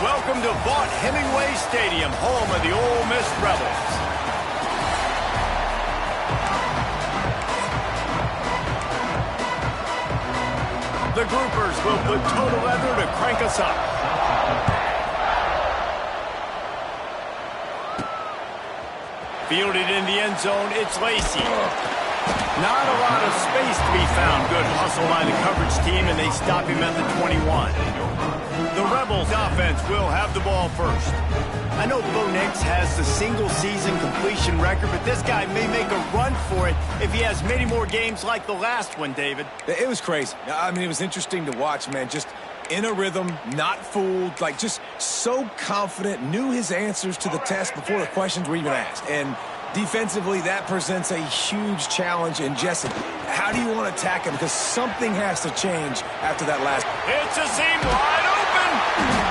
welcome to Vaught-Hemingway Stadium, home of the Ole Miss Rebels. The groupers will put total leather to crank us up. Fielded in the end zone, it's Lacey. Not a lot of space to be found. Good hustle by the coverage team, and they stop him at the 21. The Rebels offense will have the ball first. I know Bo Nix has the single-season completion record, but this guy may make a run for it if he has many more games like the last one, David. It was crazy. I mean, it was interesting to watch, man. Just in a rhythm, not fooled, like just so confident, knew his answers to the test before the questions were even asked. And defensively, that presents a huge challenge. And Jesse, how do you want to attack him? Because something has to change after that last. It's a seam wide open.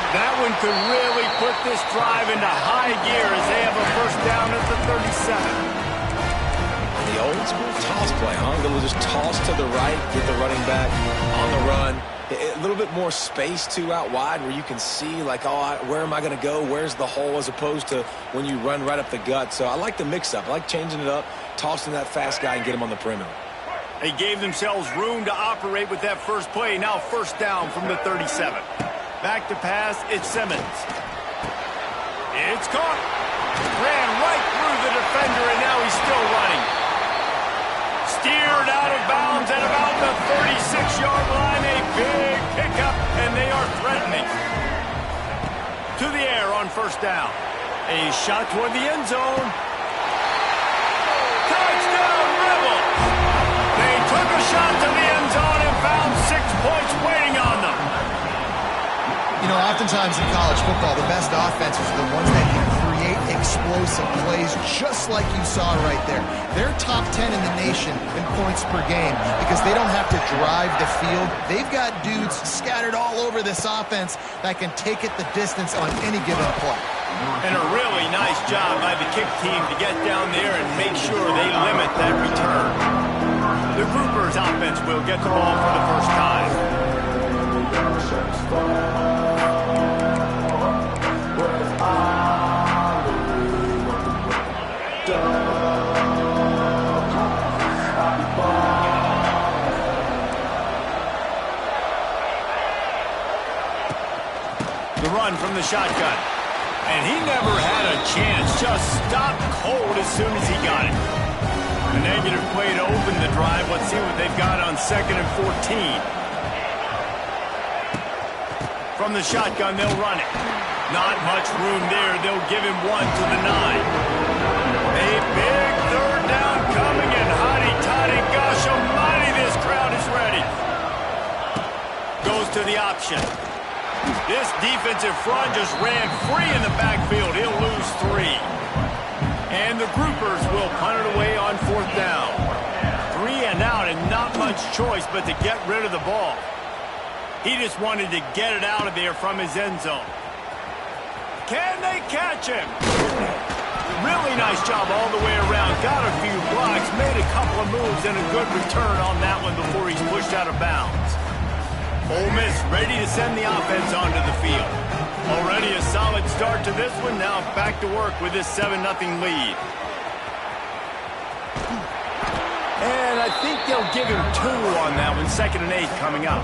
That one could really put this drive into high gear as they have a first down at the 37. The old school toss play, huh? They'll just toss to the right, get the running back on the run. A little bit more space, too, out wide where you can see, like, oh, where am I going to go? Where's the hole? As opposed to when you run right up the gut. So I like the mix-up. I like changing it up, tossing that fast guy and get him on the perimeter. They gave themselves room to operate with that first play. Now first down from the 37. Back to pass, it's Simmons. It's caught. Ran right through the defender, and now he's still running. Steered out of bounds at about the 36-yard line. A big pickup, and they are threatening. To the air on first down. A shot toward the end zone. Touchdown, Rebels! They took a shot to the end zone and found 6 points waiting on them. You know, oftentimes in college football, the best offenses are the ones that can create explosive plays just like you saw right there. They're top 10 in the nation in points per game because they don't have to drive the field. They've got dudes scattered all over this offense that can take it the distance on any given play. And a really nice job by the kick team to get down there and make sure they limit that return. The groupers offense will get the ball for the first time. The run from the shotgun. And he never had a chance. Just stopped cold as soon as he got it. A negative play to open the drive. Let's see what they've got on 2nd and 14. From the shotgun, they'll run it. Not much room there. They'll give him one to the 9. A big third down coming, and hotty-toddy, gosh almighty, this crowd is ready. Goes to the option. This defensive front just ran free in the backfield. He'll lose 3. And the groupers will punt it away on 4th down. 3 and out, and not much choice but to get rid of the ball. He just wanted to get it out of there from his end zone. Can they catch him? Really nice job all the way around. Got a few blocks, made a couple of moves, and a good return on that one before he's pushed out of bounds. Ole Miss ready to send the offense onto the field. Already a solid start to this one. Now back to work with this 7-0 lead. And I think they'll give him 2 on that one. 2nd and 8 coming up.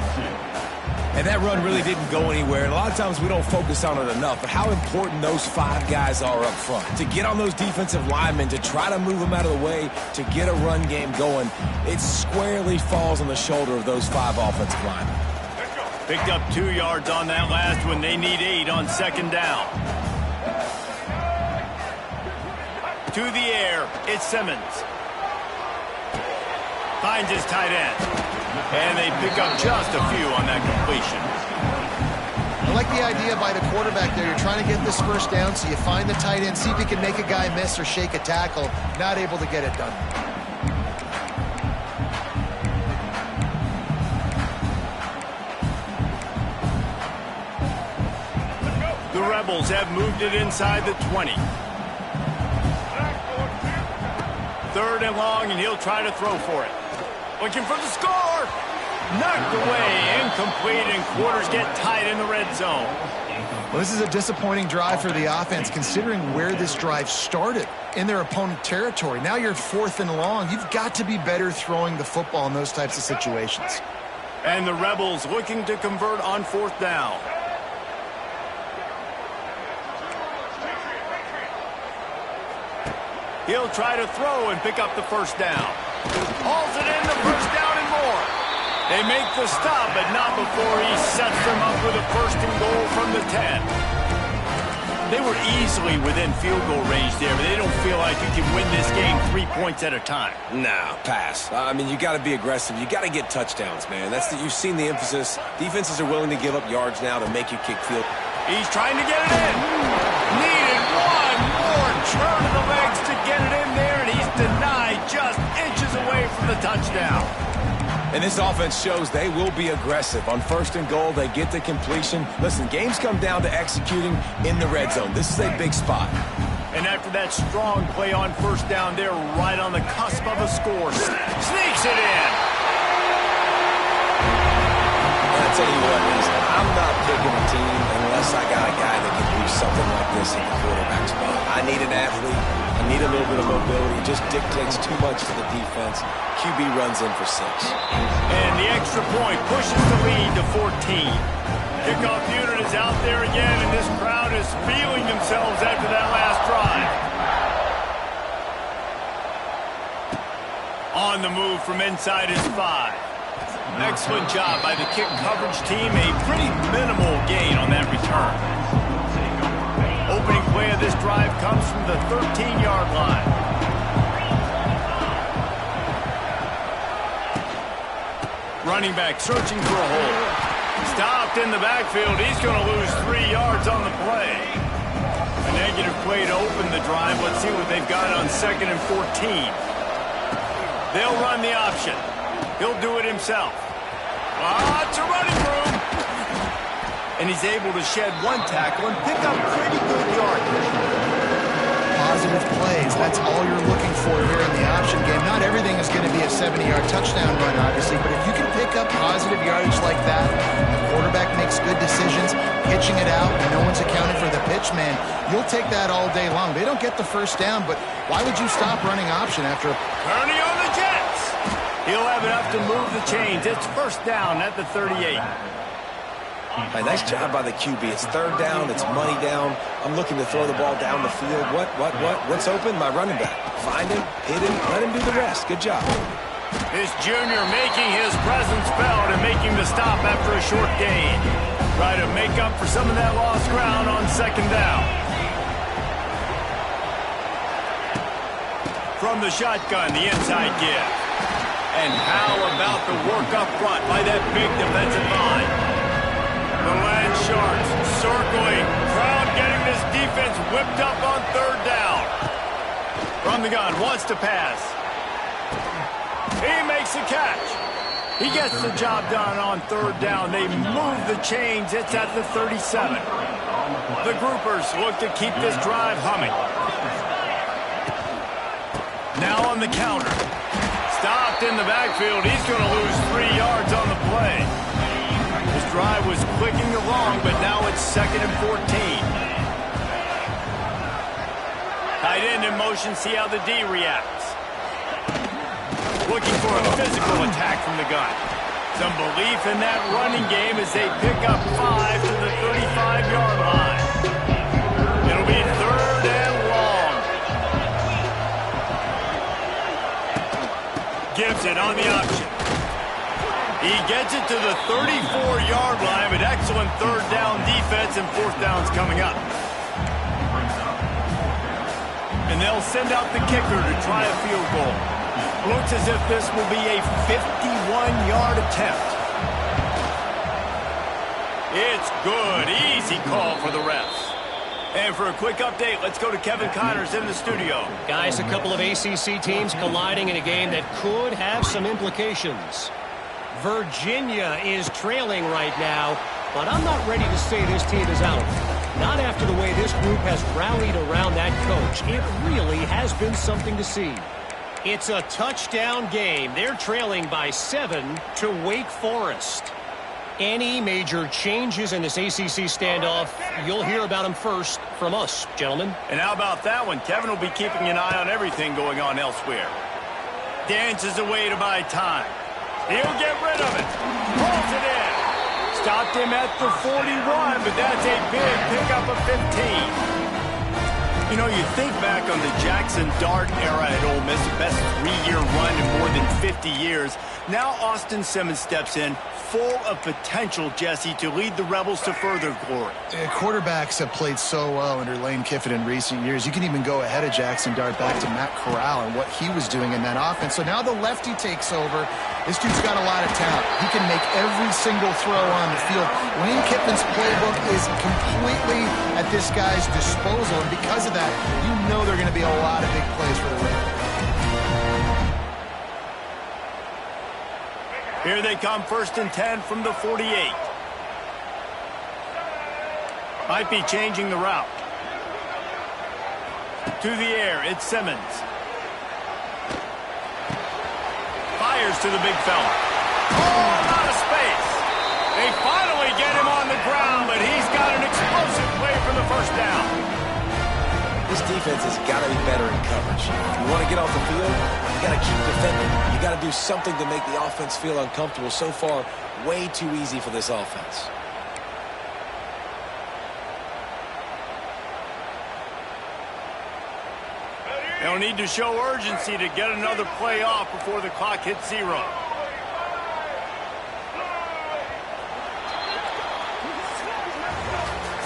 And that run really didn't go anywhere. And a lot of times we don't focus on it enough. But how important those 5 guys are up front. To get on those defensive linemen, to try to move them out of the way, to get a run game going, it squarely falls on the shoulder of those 5 offensive linemen. Picked up 2 yards on that last one. They need 8 on 2nd down. To the air, it's Simmons. Finds his tight end. And they pick up just a few on that completion. I like the idea by the quarterback there. You're trying to get this first down, so you find the tight end, see if he can make a guy miss or shake a tackle. Not able to get it done. The Rebels have moved it inside the 20. 3rd and long, and he'll try to throw for it. Looking for the score. Knocked away, incomplete, and quarters get tight in the red zone. Well, this is a disappointing drive for the offense, considering where this drive started, in their opponent territory. Now you're 4th and long. You've got to be better throwing the football in those types of situations. And the Rebels looking to convert on 4th down. He'll try to throw and pick up the first down. Hauls it in, the first down and more. They make the stop, but not before he sets them up with a 1st and goal from the 10. They were easily within field goal range there, but they don't feel like you can win this game 3 points at a time. Nah, pass. I mean, you got to be aggressive. You got to get touchdowns, man. You've seen the emphasis. Defenses are willing to give up yards now to make you kick field. He's trying to get it in. Needed one more turn of the legs to get it in there, and he's denied just inches away from the touchdown. And this offense shows they will be aggressive. On 1st and goal, they get the completion. Listen, games come down to executing in the red zone. This is a big spot. And after that strong play on 1st down, they're right on the cusp of a score. Sneaks it in. I'll tell you what, I'm not picking a team unless I got a guy that can do something like this in the quarterback spot. I need an athlete. I need a little bit of mobility. Just dictates too much to the defense. QB runs in for 6. And the extra point pushes the lead to 14. Kickoff unit is out there again, and this crowd is feeling themselves after that last drive. On the move from inside his 5. Excellent job by the kick coverage team. A pretty minimal gain on that return. Opening play of this drive comes from the 13-yard line. Running back searching for a hole. Stopped in the backfield. He's going to lose 3 yards on the play. A negative play to open the drive. Let's see what they've got on 2nd and 14. They'll run the option. He'll do it himself. Lots of running room. And he's able to shed 1 tackle and pick up pretty good yardage. Positive plays, that's all you're looking for here in the option game. Not everything is going to be a 70-yard touchdown run, obviously, but if you can pick up positive yardage like that, the quarterback makes good decisions, pitching it out, and no one's accounting for the pitch, man, you'll take that all day long. They don't get the first down, but why would you stop running option after a... Kearney on the Jets. He'll have enough to move the chains. It's 1st down at the 38. Hey, nice job by the QB. It's 3rd down. It's money down. I'm looking to throw the ball down the field. What's open? My running back. Find him, hit him, let him do the rest. Good job. This junior making his presence felt and making the stop after a short gain. Try to make up for some of that lost ground on 2nd down. From the shotgun, the inside give. And how about the work up front by that big defensive line? The Land Sharks circling. Crowd getting this defense whipped up on 3rd down. From the gun, wants to pass. He makes the catch. He gets the job done on 3rd down. They move the chains. It's at the 37. The groupers look to keep this drive humming. Now on the counter. Stopped in the backfield. He's going to lose 3 yards on the play. This drive was clicking along, but now it's 2nd and 14. Tight end in motion, see how the D reacts. Looking for a physical attack from the gun. Some belief in that running game as they pick up 5 to the 35-yard line. It'll be 3rd and long. Gives it on the option. He gets it to the 34-yard line, but excellent 3rd down defense, and 4th down's coming up. And they'll send out the kicker to try a field goal. Looks as if this will be a 51-yard attempt. It's good. Easy call for the refs. And for a quick update, let's go to Kevin Connors in the studio. Guys, a couple of ACC teams colliding in a game that could have some implications. Virginia is trailing right now, but I'm not ready to say this team is out. Not after the way this group has rallied around that coach. It really has been something to see. It's a touchdown game. They're trailing by 7 to Wake Forest. Any major changes in this ACC standoff, you'll hear about them first from us, gentlemen. And how about that one? Kevin will be keeping an eye on everything going on elsewhere. Dances away to buy time. He'll get rid of it. Pulls it in. Stopped him at the 41, but that's a big pickup of 15. You know, you think back on the Jackson Dart era at Ole Miss, the best 3-year run in more than 50 years. Now Austin Simmons steps in, full of potential, Jesse, to lead the Rebels to further glory. Quarterbacks have played so well under Lane Kiffin in recent years. You can even go ahead of Jackson Dart back to Matt Corral and what he was doing in that offense. So now the lefty takes over. This dude's got a lot of talent. He can make every single throw on the field. Lane Kiffin's playbook is completely at this guy's disposal, and because of that, you know there are going to be a lot of big plays for the Rebels. Here they come, 1st and 10 from the 48. Might be changing the route. To the air, it's Simmons. Fires to the big fella. Oh, out of space. They finally get him on the ground, but he's got an explosive play for the first down. This defense has got to be better in coverage. You want to get off the field, you got to keep defending. You got to do something to make the offense feel uncomfortable. So far, way too easy for this offense. They'll need to show urgency to get another play off before the clock hits 0.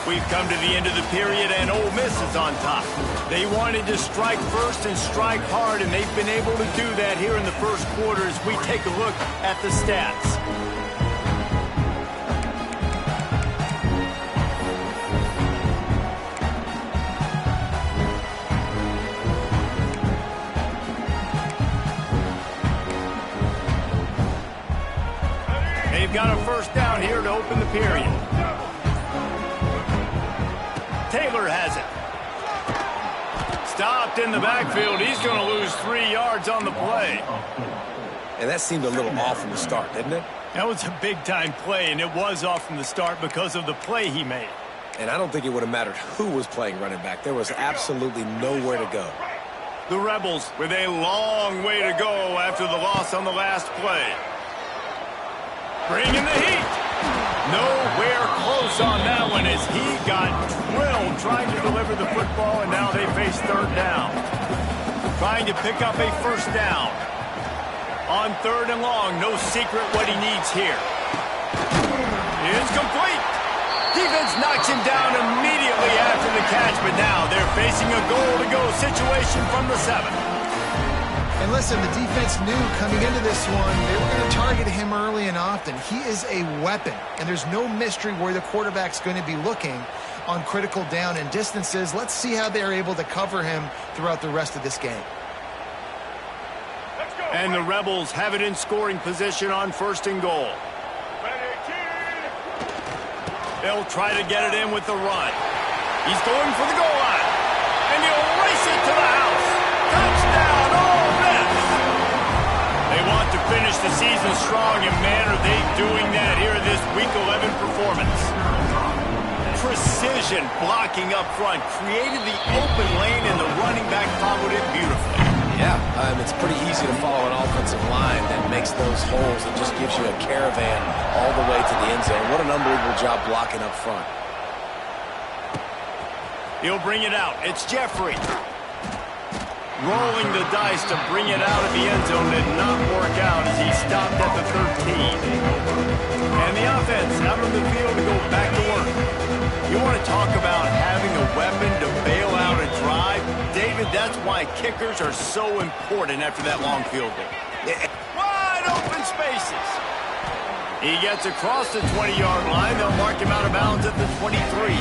We've come to the end of the period, and Ole Miss is on top. They wanted to strike first and strike hard, and they've been able to do that here in the first quarter as we take a look at the stats. They've got a first down here to open the period. Taylor has it. Stopped in the backfield. He's going to lose 3 yards on the play. And that seemed a little off from the start, didn't it? That was a big-time play, and it was off from the start because of the play he made. And I don't think it would have mattered who was playing running back. There was absolutely nowhere to go. The Rebels with a long way to go after the loss on the last play. Bringing the heat. Nowhere close on that one as he got drilled trying to deliver the football, and now they face 3rd down. Trying to pick up a first down. On 3rd and long, no secret what he needs here. It's complete. Defense knocks him down immediately after the catch, but now they're facing a goal-to-go situation from the 7. And listen, the defense knew coming into this one, they were going to target him early and often. He is a weapon, and there's no mystery where the quarterback's going to be looking on critical down and distances. Let's see how they're able to cover him throughout the rest of this game. And the Rebels have it in scoring position on 1st and goal. They'll try to get it in with the run. He's going for the goal line, and he'll race it to the house. Touchdown, Ole Miss! They want to finish the season strong, and man, are they doing that here in this Week 11 performance. Precision blocking up front, created the open lane, and the running back followed it beautifully. Yeah, it's pretty easy to follow an offensive line that makes those holes and just gives you a caravan all the way to the end zone. What an unbelievable job blocking up front. He'll bring it out. It's Jeffrey. Rolling the dice to bring it out of the end zone did not work out as he stopped at the 13. And the offense out on the field to go back to work. You want to talk about having a weapon to bail out a drive? David, that's why kickers are so important after that long field goal. Wide open spaces. He gets across the 20-yard line. They'll mark him out of bounds at the 23.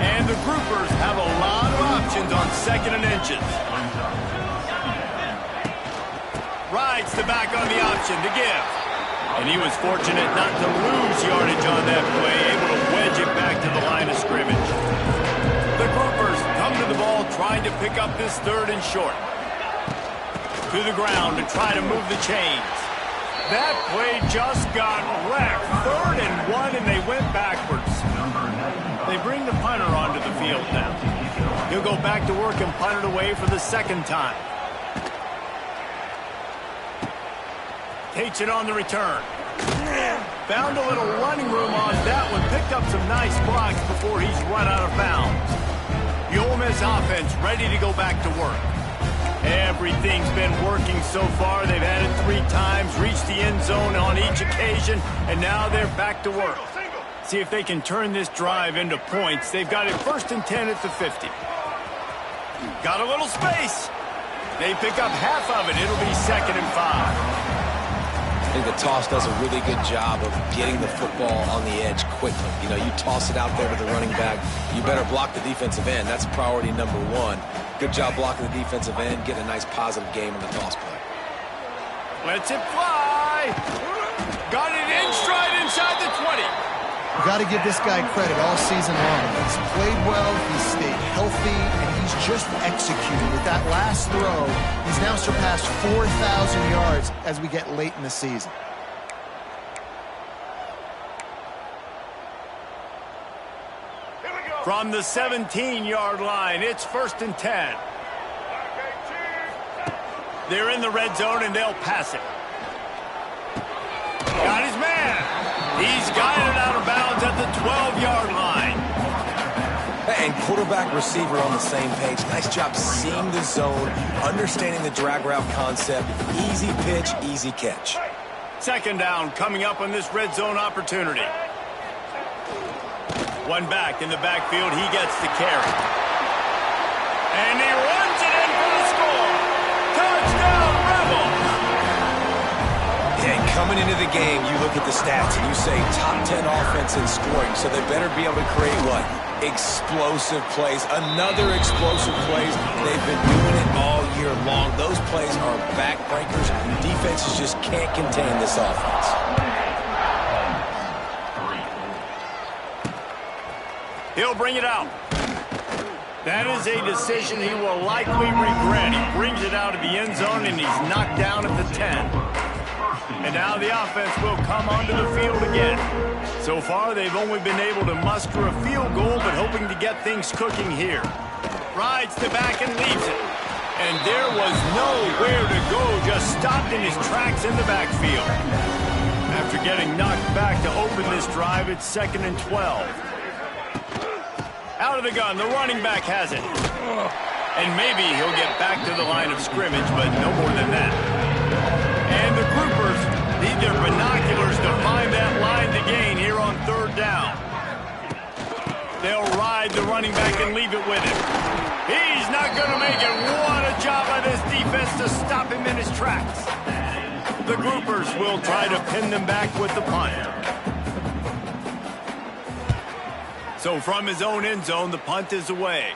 And the groupers have a lot of options on 2nd and inches. Rides the back on the option to give. And he was fortunate not to lose yardage on that play, able to wedge it back to the line of scrimmage. The groupers come to the ball trying to pick up this 3rd and short. To the ground to try to move the chains. That play just got wrecked. 3rd and 1, and they went backwards. They bring the punter onto the field now. He'll go back to work and punt it away for the 2nd time. Takes it on the return. Found a little running room on that one. Picked up some nice blocks before he's run out of bounds. The Ole Miss offense ready to go back to work. Everything's been working so far. They've had it 3 times, reached the end zone on each occasion, and now they're back to work. See if they can turn this drive into points. They've got it 1st and 10 at the 50. Got a little space. They pick up half of it. It'll be 2nd and 5. I think the toss does a really good job of getting the football on the edge quickly. You know, you toss it out there to the running back, you better block the defensive end. That's priority number 1. Good job blocking the defensive end, getting a nice positive game on the toss play. Lets it fly. Got it in stride inside the 20. You got to give this guy credit all season long. He's played well, he's stayed healthy, and he's just executed. With that last throw, he's now surpassed 4,000 yards as we get late in the season. From the 17-yard line, it's 1st and 10. They're in the red zone, and they'll pass it. Got his man. He's got it out of bounds at the 12-yard line. And quarterback receiver on the same page. Nice job seeing the zone, understanding the drag route concept. Easy pitch, easy catch. 2nd down coming up on this red zone opportunity. One back in the backfield. He gets the carry. And he runs it in for the score. Touchdown, Rebels! And coming into the game, you look at the stats and you say top 10 offense in scoring, so they better be able to create what? Explosive plays. Another explosive plays. They've been doing it all year long. Those plays are backbreakers. Defenses just can't contain this offense. He'll bring it out. That is a decision he will likely regret. He brings it out of the end zone, and he's knocked down at the 10. And now the offense will come onto the field again. So far, they've only been able to muster a field goal, but hoping to get things cooking here. Rides the back and leaves it. And there was nowhere to go, just stopped in his tracks in the backfield. After getting knocked back to open this drive, it's 2nd and 12. Out of the gun, the running back has it. And maybe he'll get back to the line of scrimmage, but no more than that. And the groupers need their binoculars to find that line to gain here on 3rd down. They'll ride the running back and leave it with him. He's not going to make it. What a job by this defense to stop him in his tracks. The groupers will try to pin them back with the punt. So from his own end zone, the punt is away.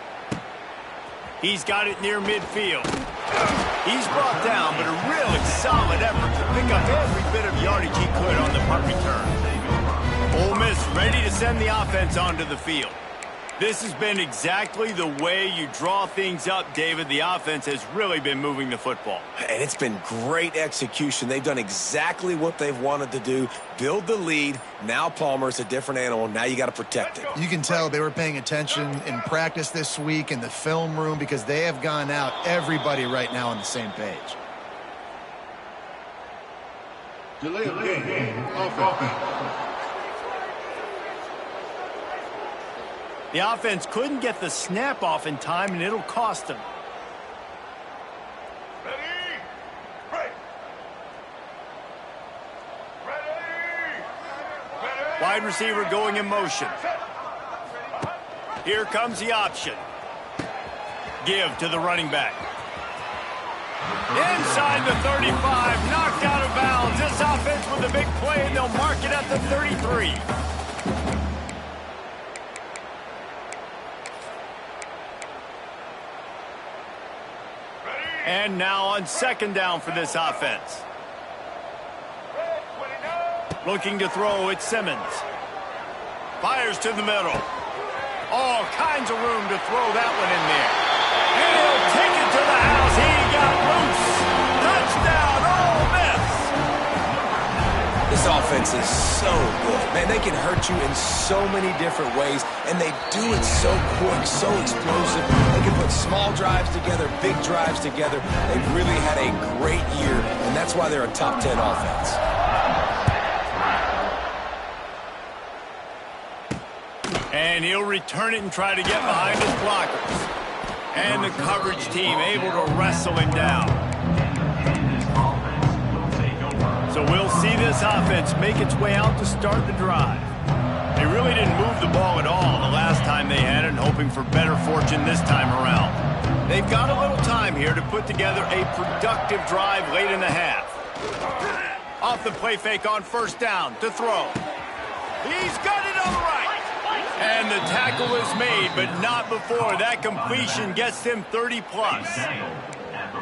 He's got it near midfield. He's brought down, but a really solid effort to pick up every bit of yardage he could on the punt return. Ole Miss ready to send the offense onto the field. This has been exactly the way you draw things up, David. The offense has really been moving the football. And it's been great execution. They've done exactly what they've wanted to do. Build the lead. Now Palmer's a different animal. Now you got to protect it. You can tell they were paying attention in practice this week in the film room because they have gone out, everybody right now on the same page. Delay of game. Offense. The offense couldn't get the snap off in time, and it'll cost them. Ready? Break. Ready? Wide receiver going in motion. Here comes the option. Give to the running back. Inside the 35, knocked out of bounds. This offense with a big play, and they'll mark it at the 33. And now on 2nd down for this offense. Looking to throw, it's Simmons. Fires to the middle. All kinds of room to throw that one in there. And he'll take it to the house. He got loose. Touchdown, Ole Miss. defense is so good. Man, they can hurt you in so many different ways, and they do it so quick, so explosive. They can put small drives together, big drives together. They've really had a great year, and that's why they're a top 10 offense. And he'll return it and try to get behind his blockers. And the coverage team able to wrestle him down. So we'll see this offense make its way out to start the drive. They really didn't move the ball at all the last time they had it, hoping for better fortune this time around. They've got a little time here to put together a productive drive late in the half. Off the play fake on first down to throw. He's got it on the right. And the tackle is made, but not before that completion gets them 30-plus.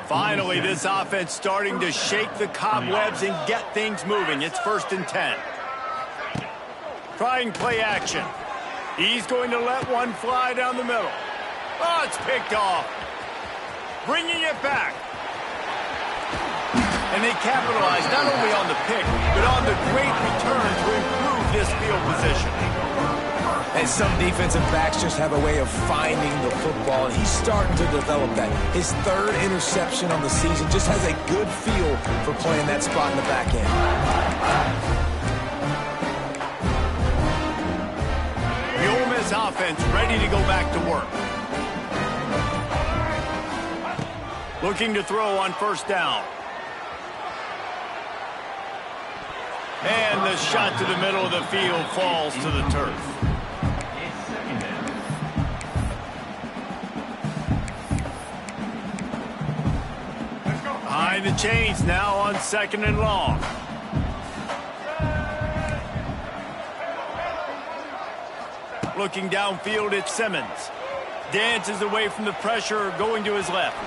Finally, this offense starting to shake the cobwebs and get things moving. It's 1st and 10. Trying play action. He's going to let one fly down the middle. Oh, it's picked off. Bringing it back. And they capitalize not only on the pick, but on the great return to improve this field position. And some defensive backs just have a way of finding the football, and he's starting to develop that. His 3rd interception on the season just has a good feel for playing that spot in the back end. The Ole Miss offense ready to go back to work. Looking to throw on first down. And the shot to the middle of the field falls to the turf. Behind the chains now on 2nd and long. Looking downfield at Simmons. Dances away from the pressure, going to his left.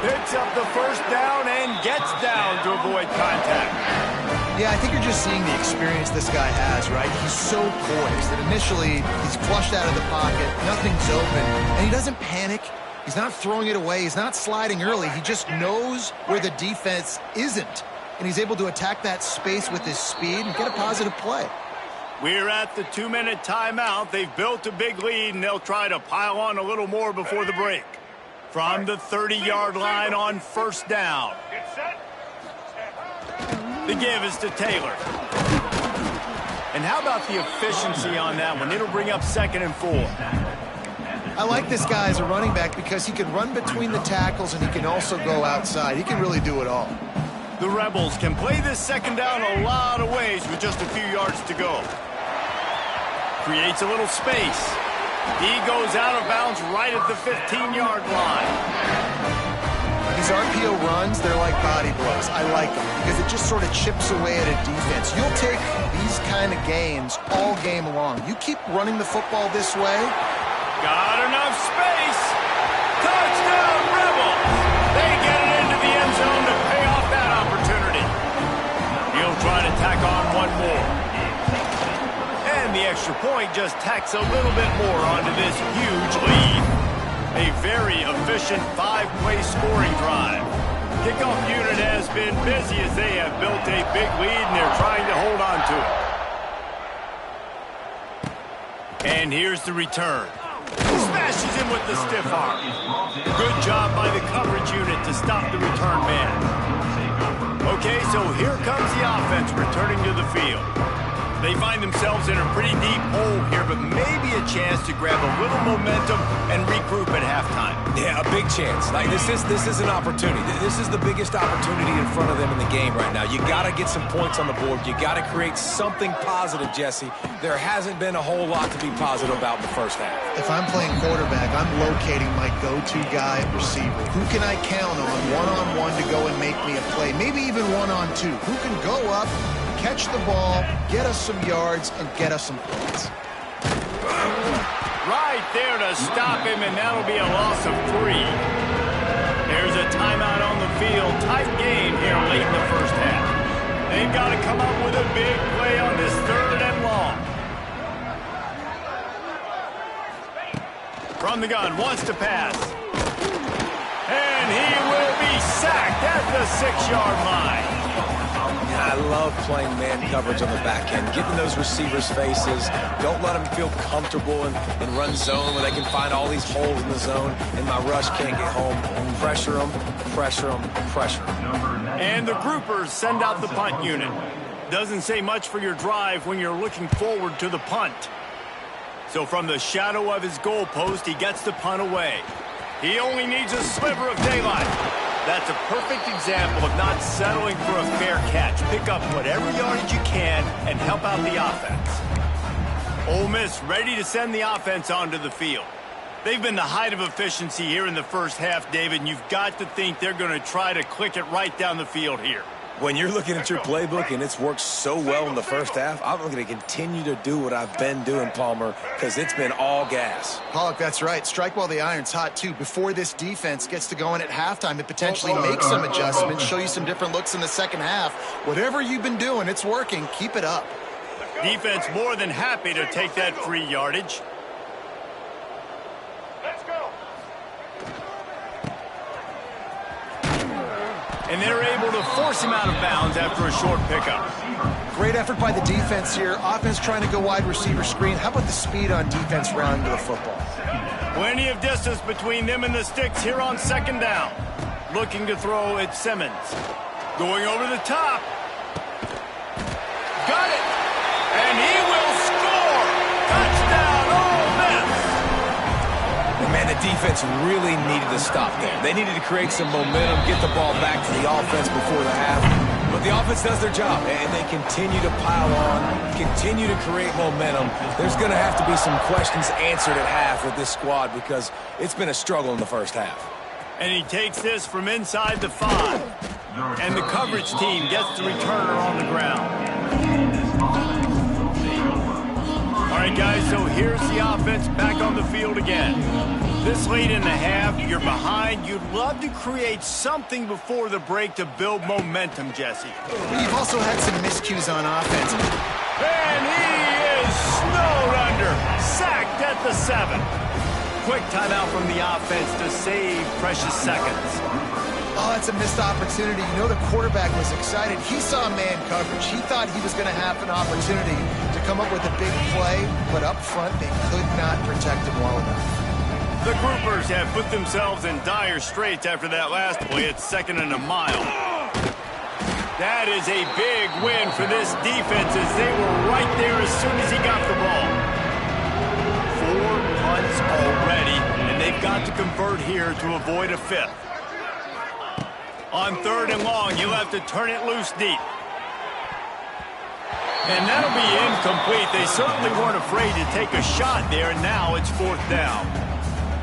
Picks up the first down and gets down to avoid contact. Yeah, I think you're just seeing the experience this guy has, right? He's so poised that initially he's flushed out of the pocket, nothing's open, and he doesn't panic. He's not throwing it away. He's not sliding early. He just knows where the defense isn't, and he's able to attack that space with his speed and get a positive play. We're at the 2-minute timeout. They've built a big lead, and they'll try to pile on a little more before the break. From the 30-yard line on first down. The give is to Taylor. And how about the efficiency on that one? It'll bring up 2nd and 4. I like this guy as a running back because he can run between the tackles and he can also go outside. He can really do it all. The Rebels can play this 2nd down a lot of ways with just a few yards to go. Creates a little space. He goes out of bounds right at the 15-yard line. These RPO runs, they're like body blows. I like them because it just sort of chips away at a defense. You'll take these kind of gains all game long. You keep running the football this way. Got enough space. Touchdown, Rebels. They get it into the end zone to pay off that opportunity. He'll try to tack on one more. And the extra point just tacks a little bit more onto this huge lead. A very efficient 5-play scoring drive. Kickoff unit has been busy as they have built a big lead and they're trying to hold on to it. And here's the return. Smashes him with the stiff arm. Good job by the coverage unit to stop the return man. Okay, so here comes the offense returning to the field. They find themselves in a pretty deep hole here, but maybe a chance to grab a little momentum and regroup at halftime. Yeah, a big chance. Like this is an opportunity. This is the biggest opportunity in front of them in the game right now. You got to get some points on the board. You got to create something positive, Jesse. There hasn't been a whole lot to be positive about in the first half. If I'm playing quarterback, I'm locating my go-to guy at receiver. Who can I count on one-on-one to go and make me a play? Maybe even one-on-two. Who can go up, catch the ball, get us some yards, and get us some points. Right there to stop him, and that'll be a loss of 3. There's a timeout on the field. Tight game here late in the first half. They've got to come up with a big play on this 3rd and long. From the gun, wants to pass. And he will be sacked at the 6-yard line. I love playing man coverage on the back end, getting those receivers' faces. Don't let them feel comfortable in run zone where they can find all these holes in the zone and my rush can't get home. Pressure them, pressure them, pressure them. And the groupers send out the punt unit. Doesn't say much for your drive when you're looking forward to the punt. So from the shadow of his goalpost, he gets the punt away. He only needs a sliver of daylight. That's a perfect example of not settling for a fair catch. Pick up whatever yardage you can and help out the offense. Ole Miss ready to send the offense onto the field. They've been the height of efficiency here in the first half, David, and you've got to think they're going to try to click it right down the field here. When you're looking at your playbook and it's worked so well in the first half, I'm going to continue to do what I've been doing, Palmer, because it's been all gas. Pollock, that's right. Strike while the iron's hot, too. Before this defense gets to going at halftime, it potentially makes some adjustments, show you some different looks in the second half. Whatever you've been doing, it's working. Keep it up. Defense more than happy to take that free yardage. And they're able to force him out of bounds after a short pickup. Great effort by the defense here. Offense trying to go wide receiver screen. How about the speed on defense rounding to the football? Plenty of distance between them and the sticks here on second down. Looking to throw at Simmons. Going over the top. Got it! And he will score! Touchdown, Ole Miss! Man, the defense really needed to stop there. They needed to create some momentum, get the ball back to the offense before the half. But the offense does their job, and they continue to pile on, continue to create momentum. There's going to have to be some questions answered at half with this squad because it's been a struggle in the first half. And he takes this from inside the 5. And the coverage team gets the returner on the ground. All right, guys, so here's the offense back on the field again. This late in the half, you're behind. You'd love to create something before the break to build momentum, Jesse. You've also had some miscues on offense. And he is snowed under. Sacked at the 7. Quick timeout from the offense to save precious seconds. Oh, that's a missed opportunity. You know the quarterback was excited. He saw man coverage. He thought he was going to have an opportunity to come up with a big play, but up front they could not protect him well enough. The groupers have put themselves in dire straits after that last play. It's 2nd and a mile. That is a big win for this defense as they were right there as soon as he got the ball. 4 punts already, and they've got to convert here to avoid a 5th. On 3rd and long, you'll have to turn it loose deep. And that'll be incomplete. They certainly weren't afraid to take a shot there, and now it's 4th down.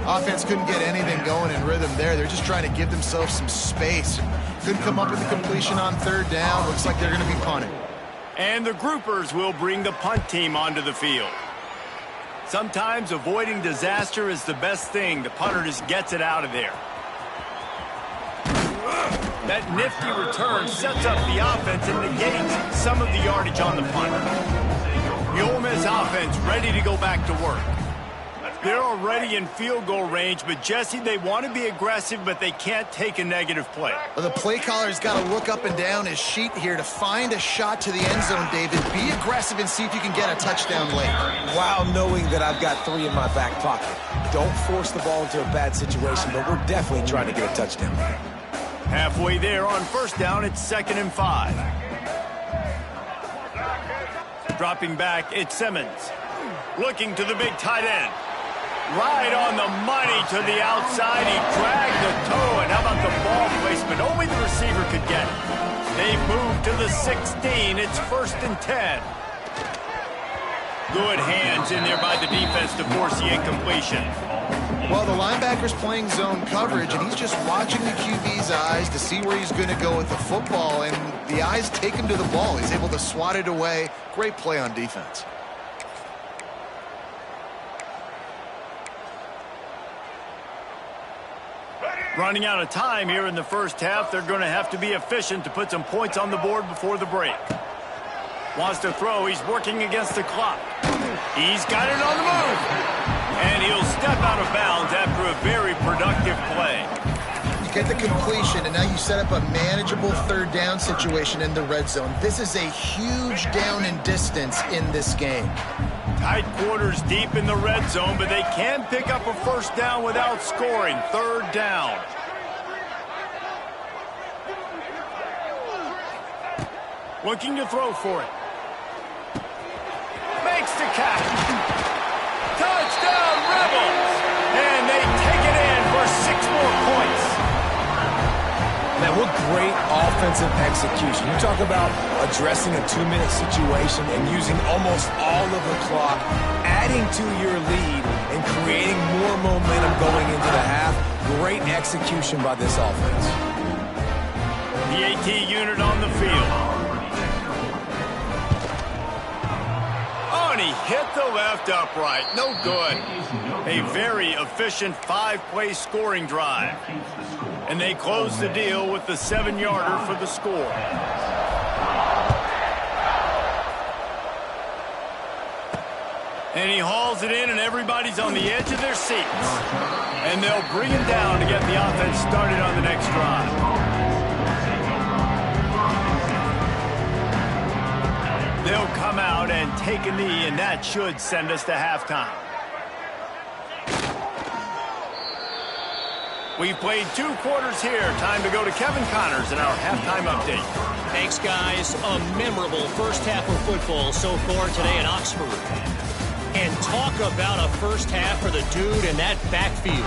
Offense couldn't get anything going in rhythm there. They're just trying to give themselves some space. Couldn't come up with the completion on 3rd down. Looks like they're going to be punting. And the groupers will bring the punt team onto the field. Sometimes avoiding disaster is the best thing. The punter just gets it out of there. That nifty return sets up the offense and negates some of the yardage on the punter. The Ole Miss offense ready to go back to work. They're already in field goal range, but Jesse, they want to be aggressive, but they can't take a negative play. Well, the play caller's got to look up and down his sheet here to find a shot to the end zone, David. Be aggressive and see if you can get a touchdown late. While knowing that I've got 3 in my back pocket. Don't force the ball into a bad situation, but we're definitely trying to get a touchdown. Halfway there on 1st down, it's 2nd and 5. Dropping back, it's Simmons. Looking to the big tight end. Right on the money to the outside. He dragged the toe, and how about the ball placement? Only the receiver could get it. They move to the 16. It's 1st and 10. Good hands in there by the defense to force the incompletion. Well, the linebacker's playing zone coverage, and he's just watching the QB's eyes to see where he's going to go with the football, and the eyes take him to the ball. He's able to swat it away. Great play on defense. Running out of time here in the first half. They're going to have to be efficient to put some points on the board before the break. Wants to throw. He's working against the clock. He's got it on the move. And he'll step out of bounds after a very productive play. You get the completion, and now you set up a manageable third down situation in the red zone. This is a huge down in distance in this game. Tight quarters deep in the red zone, but they can pick up a first down without scoring. Third down. Looking to throw for it. Makes the catch. Touchdown, Rebels! And they take it in for 6 more points. Man, what great offensive execution. You talk about addressing a 2-minute situation and using almost all of the clock, adding to your lead and creating more momentum going into the half. Great execution by this offense. The AT unit on the field. And he hit the left upright. No good. A very efficient 5-play scoring drive. And they close the deal with the 7-yarder for the score. And he hauls it in, and everybody's on the edge of their seats. And they'll bring him down to get the offense started on the next drive. They'll come out and take a knee, and that should send us to halftime. We've played 2 quarters here. Time to go to Kevin Connors in our halftime update. Thanks, guys. A memorable first half of football so far today in Oxford. And talk about a first half for the dude in that backfield.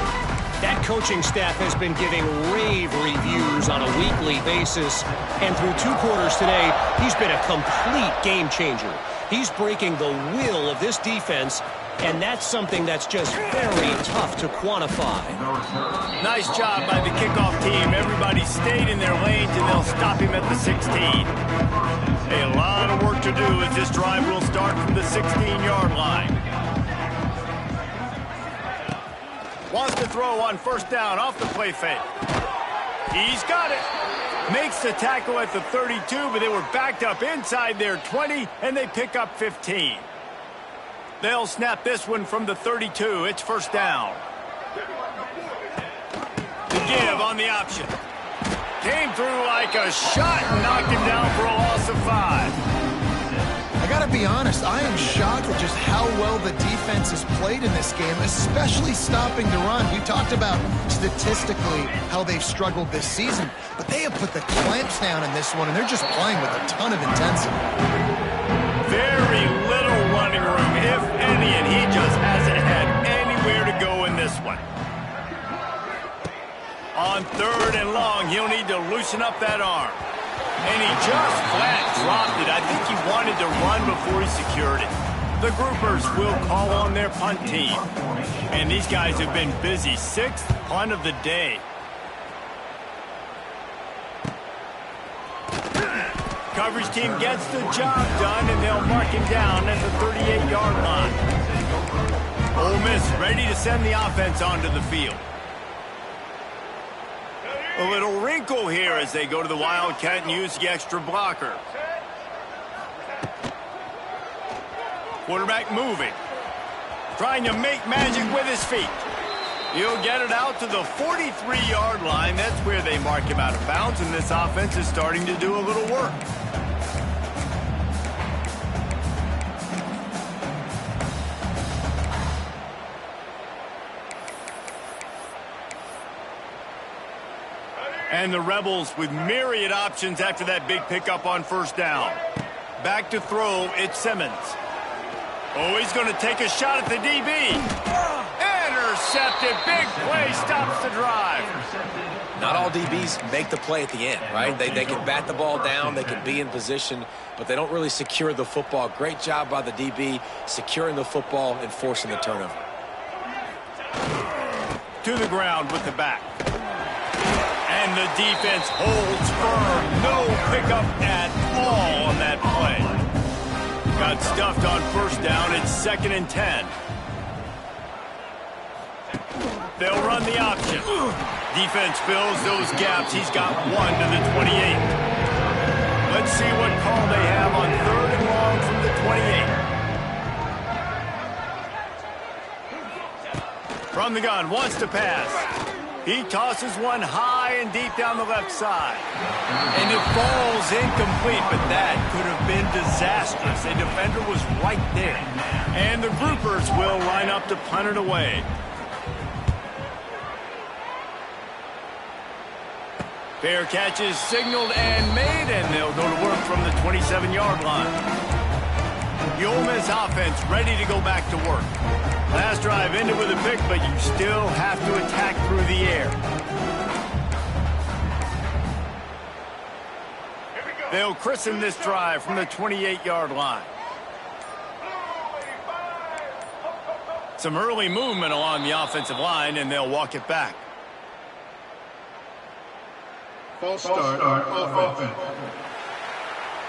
That coaching staff has been giving rave reviews on a weekly basis. And through 2 quarters today, he's been a complete game changer. He's breaking the will of this defense, and that's something that's just very tough to quantify. Nice job by the kickoff team. Everybody stayed in their lanes, and they'll stop him at the 16. A lot of work to do as this drive will start from the 16-yard line. Wants to throw on first down off the play fake. He's got it. Makes the tackle at the 32, but they were backed up inside their 20, and they pick up 15. They'll snap this one from the 32. It's first down. The give on the option. Came through like a shot and knocked him down for a loss of 5. I gotta be honest, I am shocked at just how well the defense has played in this game, especially stopping the run. We talked about statistically how they've struggled this season, but they have put the clamps down in this one, and they're just playing with a ton of intensity. Very little running room, if any, and he just hasn't had anywhere to go in this one. On 3rd and long, he'll need to loosen up that arm. And he just flat dropped it. I think he wanted to run before he secured it. The groupers will call on their punt team. And these guys have been busy. 6th punt of the day. Coverage team gets the job done, and they'll mark him down at the 38-yard line. Ole Miss ready to send the offense onto the field. A little wrinkle here as they go to the Wildcat and use the extra blocker. Quarterback moving. Trying to make magic with his feet. He'll get it out to the 43-yard line. That's where they mark him out of bounds, and this offense is starting to do a little work. And the Rebels with myriad options after that big pickup on first down. Back to throw, it's Simmons. Oh, he's going to take a shot at the DB. Intercepted. Big play stops the drive. Not all DBs make the play at the end, right? They can bat the ball down, they can be in position, but they don't really secure the football. Great job by the DB securing the football and forcing the turnover. To the ground with the back. And the defense holds firm. No pickup at all on that play. Got stuffed on first down. It's 2nd and 10. They'll run the option. Defense fills those gaps. He's got 1 to the 28. Let's see what call they have on 3rd and long from the 28. From the gun, wants to pass. He tosses one high and deep down the left side. And it falls incomplete, but that could have been disastrous. A defender was right there. And the groupers will line up to punt it away. Fair catch is signaled and made, and they'll go to work from the 27-yard line. The Ole Miss offense ready to go back to work. Last drive ended with a pick, but you still have to attack through the air. They'll christen this drive from the 28-yard line. Some early movement along the offensive line, and they'll walk it back. False start offense.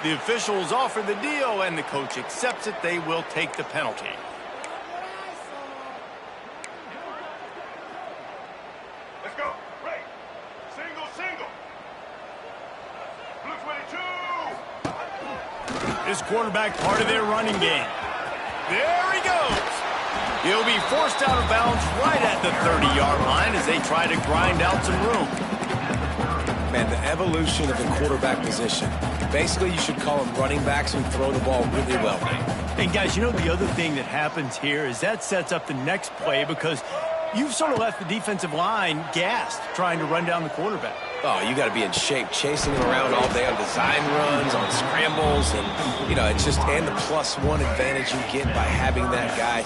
The officials offer the deal, and the coach accepts it. They will take the penalty. Let's go. Right. Single. Blue 22. This quarterback part of their running game. There he goes. He'll be forced out of bounds right at the 30-yard line as they try to grind out some room. Man, the evolution of the quarterback position. Basically, you should call them running backs who throw the ball really well. And, guys, you know the other thing that happens here is that sets up the next play because you've sort of left the defensive line gassed trying to run down the quarterback. Oh, you got to be in shape, chasing him around all day on design runs, on scrambles, and, you know, it's just, and the +1 advantage you get by having that guy.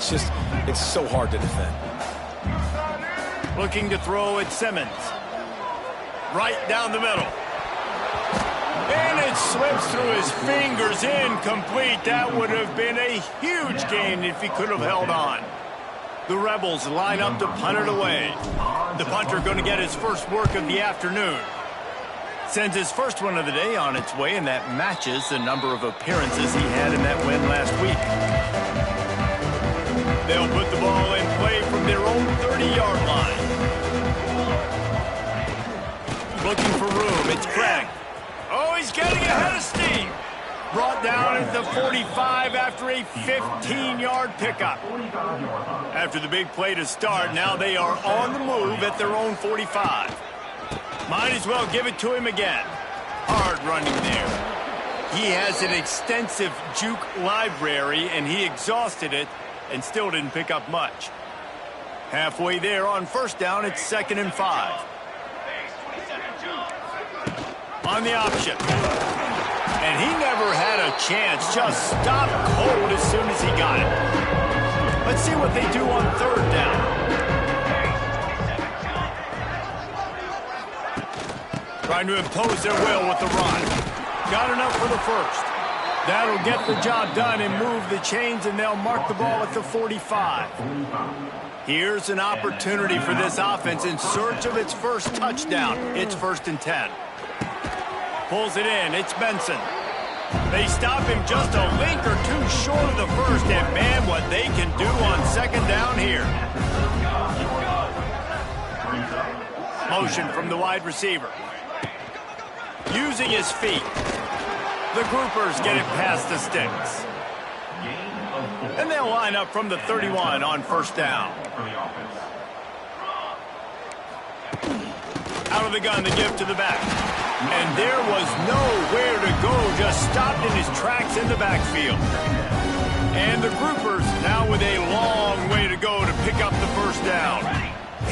It's so hard to defend. Looking to throw at Simmons. Right down the middle. And it slips through his fingers, incomplete. That would have been a huge gain if he could have held on. The Rebels line up to punt it away. The punter going to get his first work of the afternoon. Sends his first one of the day on its way, and that matches the number of appearances he had in that win last week. They'll put the ball in play from their own 30-yard line. Looking for room. It's Craig. Oh, he's getting ahead of steam. Brought down at the 45 after a 15-yard pickup. After the big play to start, now they are on the move at their own 45. Might as well give it to him again. Hard running there. He has an extensive juke library, and he exhausted it and still didn't pick up much. Halfway there on first down, it's 2nd and 5. On the option. And he never had a chance. Just stopped cold as soon as he got it. Let's see what they do on 3rd down. Trying to impose their will with the run. Got enough for the first. That'll get the job done and move the chains, and they'll mark the ball at the 45. Here's an opportunity for this offense in search of its first touchdown. It's 1st and 10. Pulls it in. It's Benson. They stop him just a link or two short of the first, and man, what they can do on 2nd down here. Motion from the wide receiver. Using his feet. The groupers get it past the sticks. And they'll line up from the 31 on 1st down. Out of the gun, the give to the back. And there was nowhere to go, just stopped in his tracks in the backfield. And the groupers now with a long way to go to pick up the 1st down.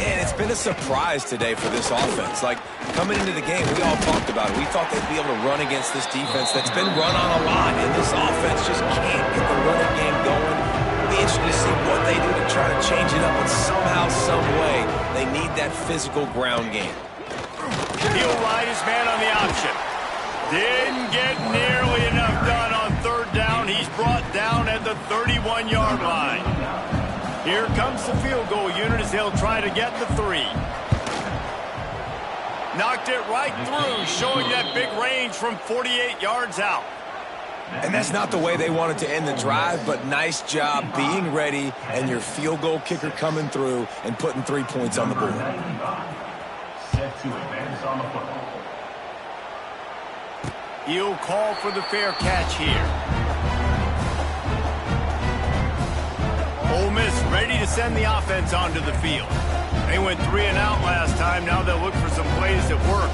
And it's been a surprise today for this offense. Like, coming into the game, we all talked about it. We thought they'd be able to run against this defense that's been run on a lot, and this offense just can't get the running game going. It'll be interesting to see what they do to try to change it up, but somehow, some way, they need that physical ground game. He'll ride his man on the option. Didn't get nearly enough done on 3rd down. He's brought down at the 31-yard line. Here comes the field goal unit as they'll try to get the 3. Knocked it right through, showing that big range from 48 yards out. And that's not the way they wanted to end the drive, but nice job being ready and your field goal kicker coming through and putting 3 points on the board. Set to advance on the football. He'll call for the fair catch here. Ole Miss ready to send the offense onto the field. They went 3 and out last time. Now they'll look for some plays that work.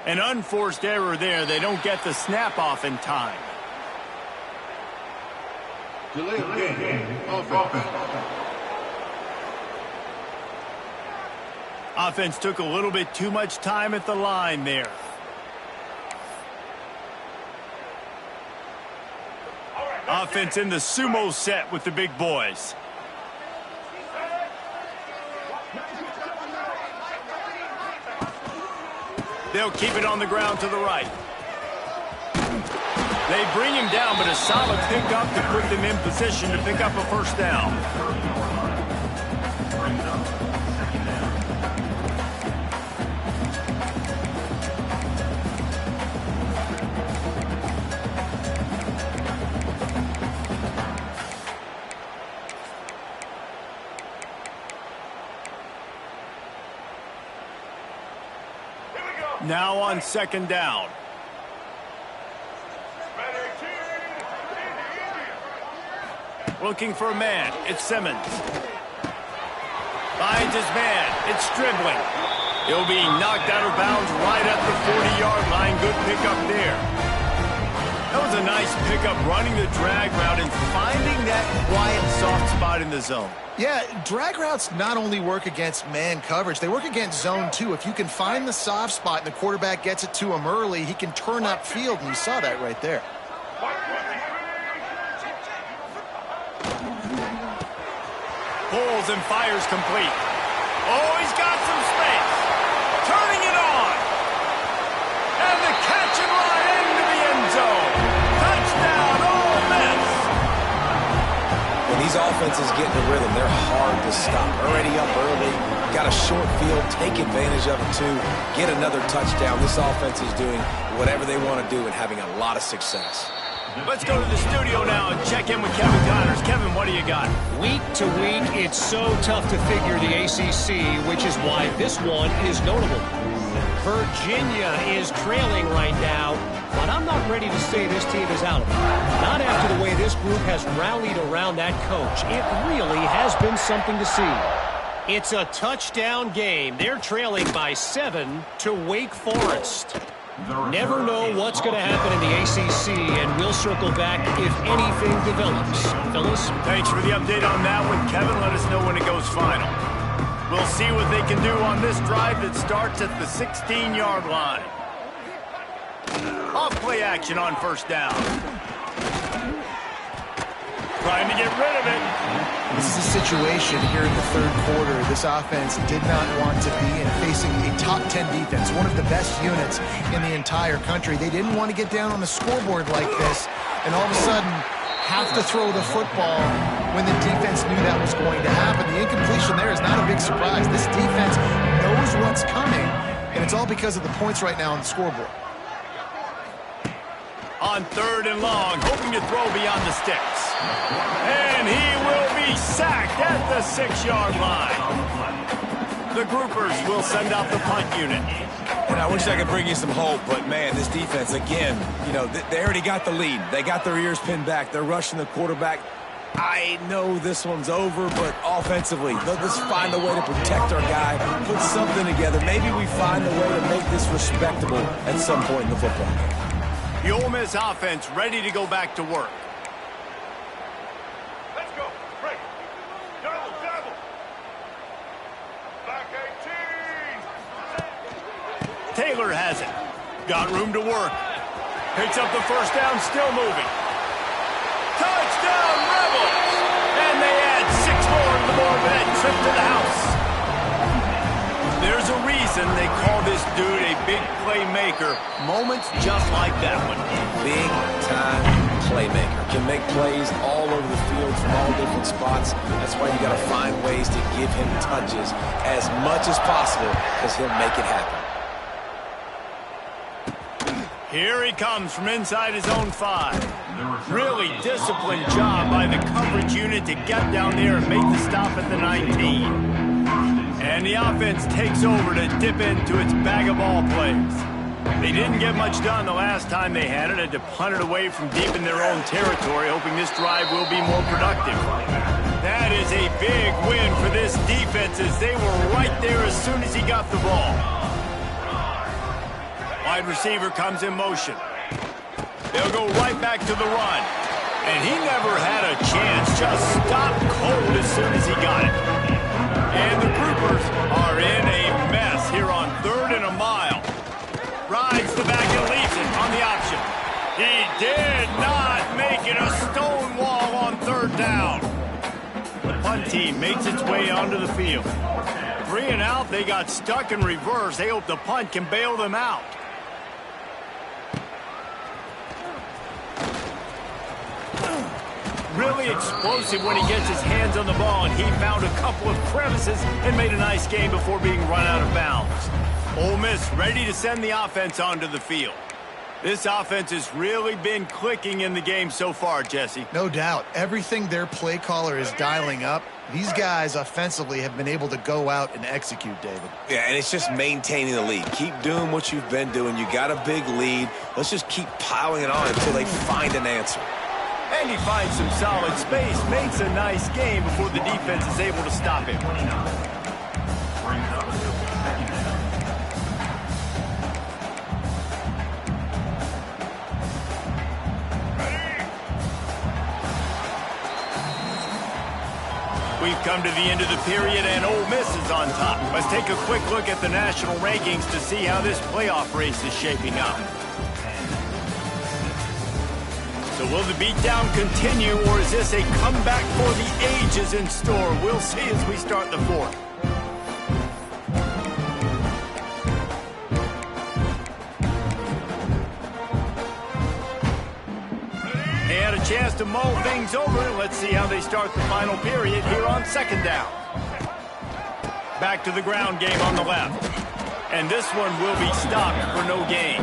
An unforced error there. They don't get the snap off in time. Delay game. Offense. Offense took a little bit too much time at the line there. Offense in the sumo set with the big boys. They'll keep it on the ground to the right. They bring him down, but a solid pickup to put them in position to pick up a first down. Now on second down. Looking for a man. It's Simmons. Finds his man. It's Stribling. He'll be knocked out of bounds right at the 40-yard line. Good pickup there. That was a nice pickup, running the drag route and finding that quiet, soft spot in the zone. Yeah, drag routes not only work against man coverage, they work against zone too. If you can find the soft spot and the quarterback gets it to him early, he can turn upfield, and you saw that right there. Pulls and fires complete. Oh, he's got some space. Turning it on. And the catch and run into the end zone. Touchdown, Ole Miss. When these offenses get in the rhythm, they're hard to stop. Already up early, got a short field, take advantage of it too, get another touchdown. This offense is doing whatever they want to do and having a lot of success. Let's go to the studio now and check in with Kevin Connors. Kevin, what do you got? Week to week, it's so tough to figure the ACC, which is why this one is notable. Virginia is trailing right now, but I'm not ready to say this team is out of it. Not after the way this group has rallied around that coach. It really has been something to see. It's a touchdown game. They're trailing by 7 to Wake Forest. Never know what's going to happen in the ACC, and we'll circle back if anything develops. Phyllis? Thanks for the update on that one, Kevin. Let us know when it goes final. We'll see what they can do on this drive that starts at the 16-yard line. Off play action on first down. Trying to get rid of it. This is a situation here in the third quarter this offense did not want to be in, facing a top 10 defense, one of the best units in the entire country. They didn't want to get down on the scoreboard like this and all of a sudden have to throw the football when the defense knew that was going to happen. The incompletion there is not a big surprise. This defense knows what's coming, and it's all because of the points right now on the scoreboard. On third and long, hoping to throw beyond the sticks. And he will be sacked at the 6-yard line. The groupers will send out the punt unit. And I wish I could bring you some hope, but man, this defense, again, you know, they already got the lead. They got their ears pinned back. They're rushing the quarterback. I know this one's over, but offensively, they'll just find a way to protect our guy, put something together. Maybe we find a way to make this respectable at some point in the football game. The Ole Miss offense ready to go back to work. Let's go. Break. Double, double. Back 18. Taylor has it. Got room to work. Picks up the first down, still moving. Touchdown, Rebels! And they add 6 more to the board for that trip to the house. There's a reason they call this dude a big playmaker. Moments just like that one. Big time playmaker. Can make plays all over the field from all different spots. That's why you got to find ways to give him touches as much as possible, because he'll make it happen. Here he comes from inside his own 5. Really disciplined job by the coverage unit to get down there and make the stop at the 19. And the offense takes over to dip into its bag of ball plays. They didn't get much done the last time they had it. Had to punt it away from deep in their own territory, hoping this drive will be more productive. That is a big win for this defense as they were right there as soon as he got the ball. Wide receiver comes in motion. They'll go right back to the run. And he never had a chance, just stopped cold as soon as he got it. And the Groupers are in a mess here on 3rd and a mile. Rides the back and leaves it on the option. He did not make it a stone wall on 3rd down. The punt team makes its way onto the field. 3 and out, they got stuck in reverse. They hope the punt can bail them out. Really explosive when he gets his hands on the ball, and he found a couple of crevices and made a nice game before being run out of bounds. Ole Miss ready to send the offense onto the field. This offense has really been clicking in the game so far, Jesse. No doubt. Everything their play caller is dialing up, these guys offensively have been able to go out and execute, David. Yeah, and it's just maintaining the lead. Keep doing what you've been doing. You got a big lead. Let's just keep piling it on until they find an answer. And he finds some solid space, makes a nice game before the defense is able to stop him. We've come to the end of the period, and Ole Miss is on top. Let's take a quick look at the national rankings to see how this playoff race is shaping up. So will the beatdown continue, or is this a comeback for the ages in store? We'll see as we start the 4th. They had a chance to mull things over. Let's see how they start the final period here on 2nd down. Back to the ground game on the left. And this one will be stopped for no gain.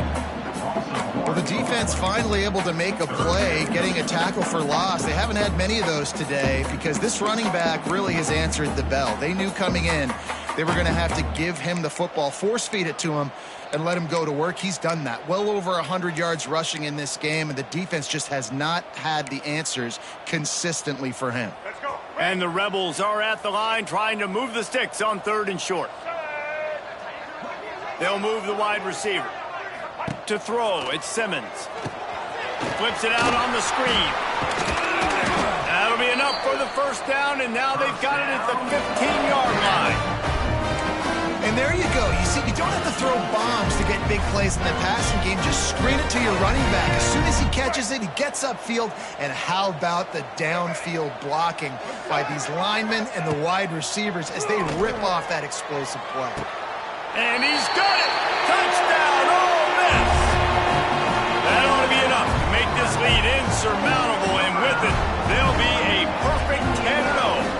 Well, the defense finally able to make a play, getting a tackle for loss. They haven't had many of those today because this running back really has answered the bell. They knew coming in they were going to have to give him the football, force feed it to him, and let him go to work. He's done that. Well over 100 yards rushing in this game, and the defense just has not had the answers consistently for him. And the Rebels are at the line trying to move the sticks on 3rd and short. They'll move the wide receiver. To throw, it's Simmons. Flips it out on the screen. That'll be enough for the 1st down, and now they've got it at the 15-yard line. And there you go. You see, you don't have to throw bombs to get big plays in the passing game. Just screen it to your running back. As soon as he catches it, he gets upfield. And how about the downfield blocking by these linemen and the wide receivers as they rip off that explosive play. And he's got it! Touchdown, Ole Miss! That ought to be enough to make this lead insurmountable, and with it, they'll be a perfect 10-0.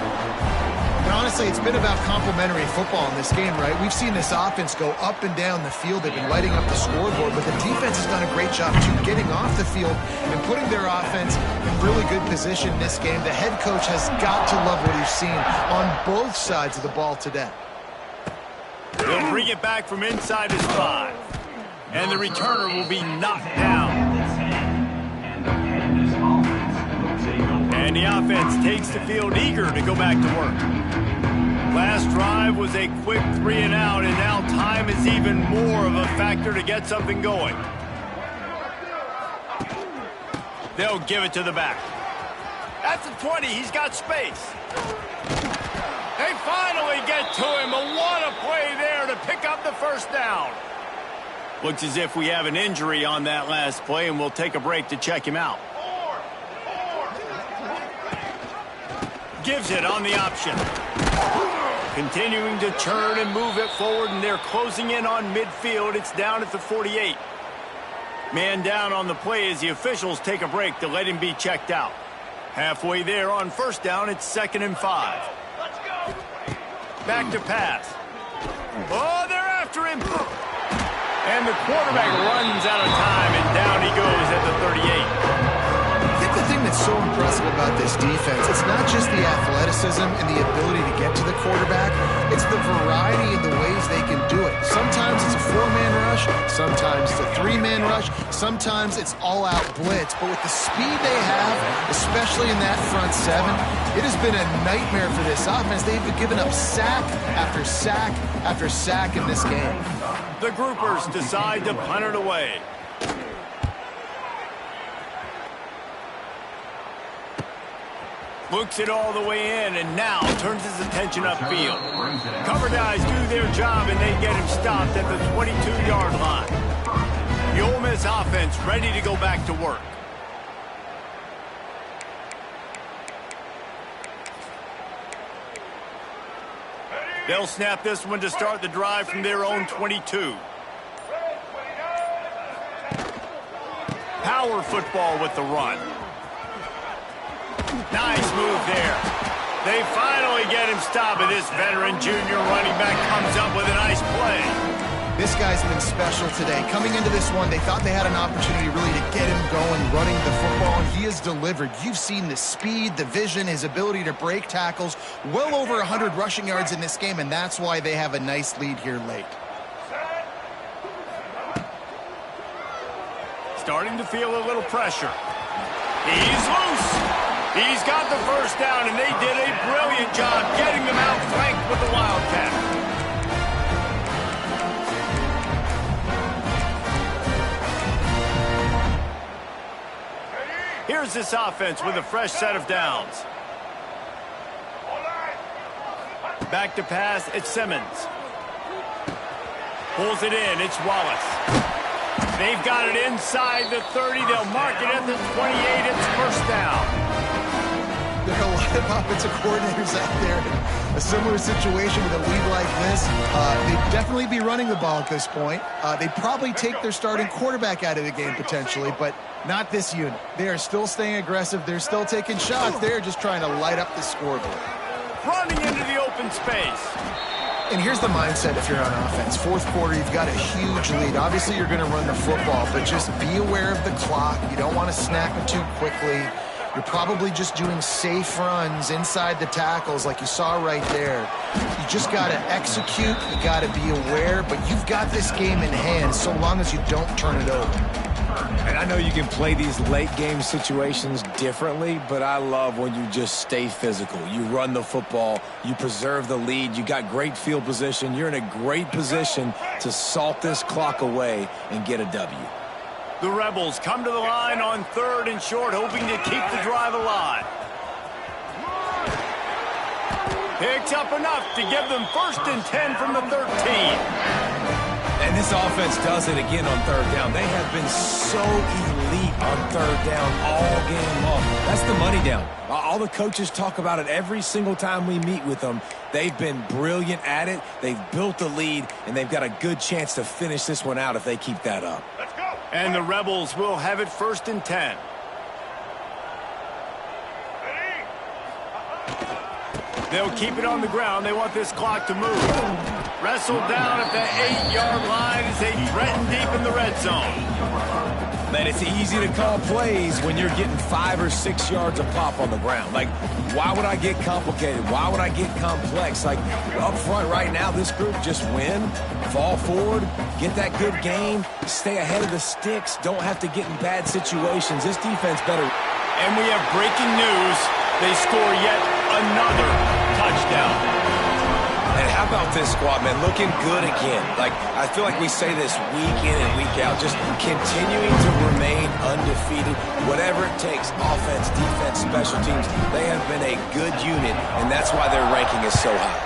And honestly, it's been about complementary football in this game, right? We've seen this offense go up and down the field. They've been lighting up the scoreboard, but the defense has done a great job, too, getting off the field and putting their offense in really good position in this game. The head coach has got to love what he's seen on both sides of the ball today. They'll bring it back from inside his 5. And the returner will be knocked down. And the offense takes the field eager to go back to work. Last drive was a quick 3 and out, and now time is even more of a factor to get something going. They'll give it to the back. That's a 20. He's got space. They finally get to him. What a play there to pick up the 1st down. Looks as if we have an injury on that last play, and we'll take a break to check him out. Gives it on the option. Continuing to churn and move it forward, and they're closing in on midfield. It's down at the 48. Man down on the play as the officials take a break to let him be checked out. Halfway there on 1st down, it's 2nd and 5. Back to pass. Oh, they're after him. And the quarterback runs out of time, and down he goes at the 38. I think the thing that's so impressive about this this defense, it's not just the athleticism and the ability to get to the quarterback. It's the variety in the ways they can do it. Sometimes it's a 4-man rush. Sometimes it's a 3-man rush. Sometimes it's all-out blitz. But with the speed they have, especially in that front 7, it has been a nightmare for this offense. They've given up sack after sack after sack in this game. The groupers decide to punt it away. Looks it all the way in, and now turns his attention upfield. Cover guys do their job, and they get him stopped at the 22-yard line. The Ole Miss offense ready to go back to work. They'll snap this one to start the drive from their own 22. Power football with the run. Nice move there. They finally get him stopped, and this veteran junior running back comes up with a nice play. This guy's been special today. Coming into this one, they thought they had an opportunity really to get him going, running the football, and he has delivered. You've seen the speed, the vision, his ability to break tackles. Well over 100 rushing yards in this game, and that's why they have a nice lead here late. Starting to feel a little pressure. He's loose. He's got the first down, and they did a brilliant job getting them out flanked with the Wildcat. Here's this offense with a fresh set of downs. Back to pass, it's Simmons. Pulls it in, it's Wallace. They've got it inside the 30. They'll mark it at the 28. It's first down. There are a lot of offensive coordinators out there in a similar situation with a lead like this. They'd definitely be running the ball at this point. They'd probably take their starting quarterback out of the game potentially, but not this unit. They are still staying aggressive. They're still taking shots. They're just trying to light up the scoreboard. Running into the open space. And here's the mindset if you're on offense. Fourth quarter, you've got a huge lead. Obviously, you're going to run the football, but just be aware of the clock. You don't want to snap it too quickly. You're probably just doing safe runs inside the tackles like you saw right there. You just got to execute. You got to be aware, but you've got this game in hand so long as you don't turn it over. And I know you can play these late-game situations differently, but I love when you just stay physical. You run the football, you preserve the lead, you got great field position, you're in a great position to salt this clock away and get a W. The Rebels come to the line on 3rd and short, hoping to keep the drive alive. Picks up enough to give them 1st and 10 from the 13. And this offense does it again on 3rd down. They have been so elite on 3rd down all game long. That's the money down. All the coaches talk about it every single time we meet with them. They've been brilliant at it. They've built the lead, and they've got a good chance to finish this one out if they keep that up. Let's go. And the Rebels will have it 1st and 10. They'll keep it on the ground. They want this clock to move. Wrestled down at the 8-yard line as they threaten deep in the red zone. Man, it's easy to call plays when you're getting 5 or 6 yards a pop on the ground. Like, why would I get complicated? Why would I get complex? Like, up front right now, this group just win, fall forward, get that good game, stay ahead of the sticks, don't have to get in bad situations. This defense better. And we have breaking news. They score yet another touchdown. And how about this squad, man? Looking good again. Like, I feel like we say this week in and week out, just continuing to remain undefeated, whatever it takes, offense, defense, special teams. They have been a good unit, and that's why their ranking is so high.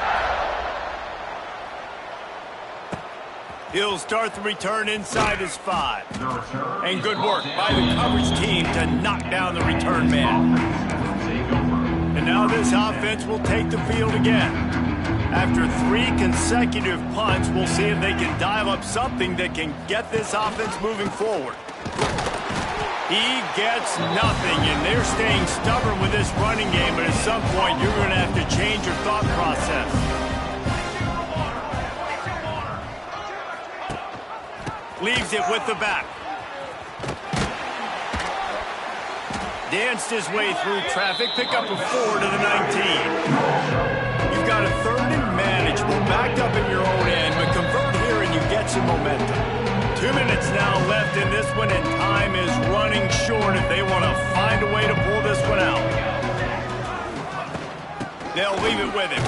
He'll start the return inside his 5. And good work by the coverage team to knock down the return man. And now this offense will take the field again. After 3 consecutive punts, we'll see if they can dial up something that can get this offense moving forward. He gets nothing, and they're staying stubborn with this running game, but at some point you're going to have to change your thought process. Leaves it with the back. Danced his way through traffic, pick up a 4 to the 19. You've got a 3rd and manageable, backed up in your own end, but convert here and you get some momentum. 2 minutes now left in this one, and time is running short if they want to find a way to pull this one out. They'll leave it with him.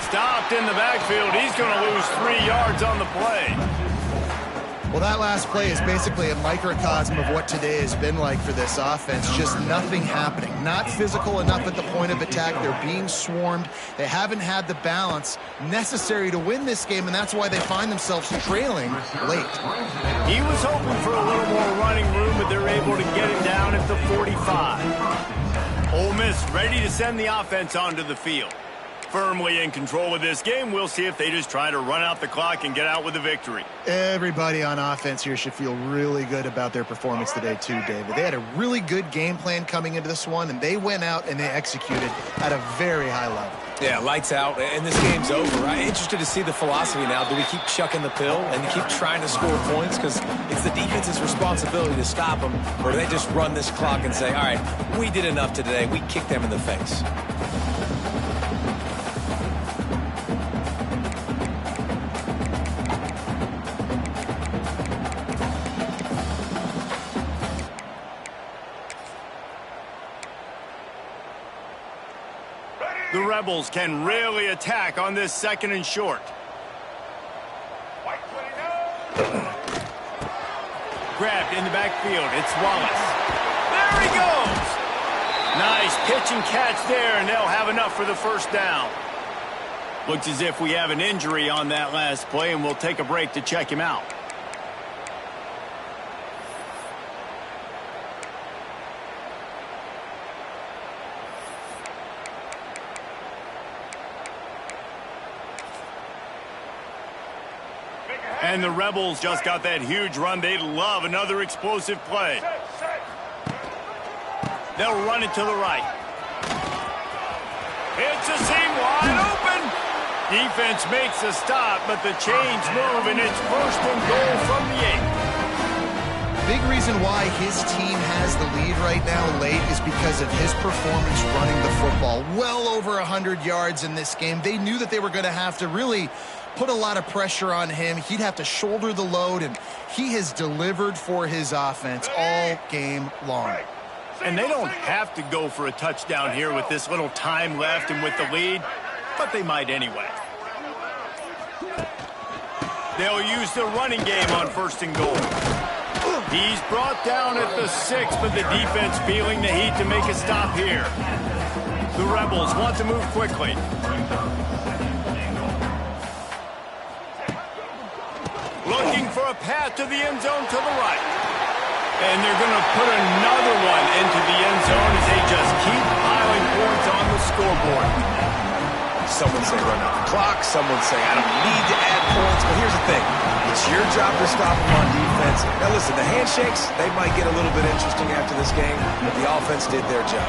Stopped in the backfield. He's going to lose 3 yards on the play. Well, that last play is basically a microcosm of what today has been like for this offense. Just nothing happening. Not physical enough at the point of attack. They're being swarmed. They haven't had the balance necessary to win this game, and that's why they find themselves trailing late. He was hoping for a little more running room, but they're able to get him down at the 45. Ole Miss ready to send the offense onto the field. Firmly in control of this game. We'll see if they just try to run out the clock and get out with a victory. Everybody on offense here should feel really good about their performance today too, David. They had a really good game plan coming into this one, and they went out and they executed at a very high level. Yeah, lights out, and this game's over. I'm interested to see the philosophy now. Do we keep chucking the pill and keep trying to score points? Because it's the defense's responsibility to stop them, or do they just run this clock and say, all right, we did enough today. We kicked them in the face. The Rebels can really attack on this 2nd and short. Grabbed in the backfield. It's Wallace. There he goes. Nice pitch and catch there, and they'll have enough for the 1st down. Looks as if we have an injury on that last play, and we'll take a break to check him out. And the Rebels just got that huge run. They love another explosive play. They'll run it to the right. It's a seam wide open. Defense makes a stop, but the chains move, and it's 1st and goal from the 8. Big reason why his team has the lead right now late is because of his performance running the football. Well over 100 yards in this game. They knew that they were going to have to really put a lot of pressure on him. He'd have to shoulder the load, and he has delivered for his offense all game long. And they don't have to go for a touchdown here with this little time left and with the lead, but they might anyway. They'll use the running game on 1st and goal. He's brought down at the 6, but the defense feeling the heat to make a stop here. The Rebels want to move quickly. Looking for a path to the end zone to the right. And they're going to put another one into the end zone as they just keep piling points on the scoreboard. Someone say run out the clock. Someone say I don't need to add points. But here's the thing. It's your job to stop them on defense. Now listen, the handshakes, they might get a little bit interesting after this game, but the offense did their job.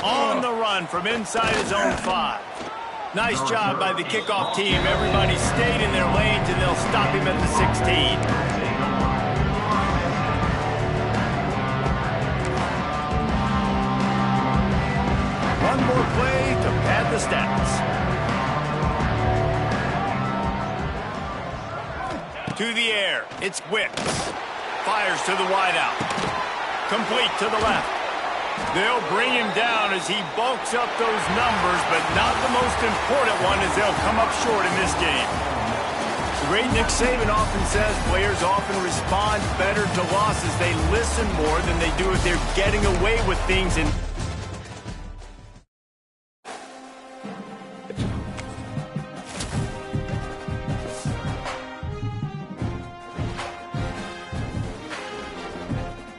On the run from inside his own 5. Nice job by the kickoff team. Everybody stayed in their lanes, and they'll stop him at the 16. One more play to pad the stats. To the air, it's Wicks. Fires to the wideout. Complete to the left. They'll bring him down as he bulks up those numbers, but not the most important one as they'll come up short in this game. The great Nick Saban often says players often respond better to losses. They listen more than they do if they're getting away with things, and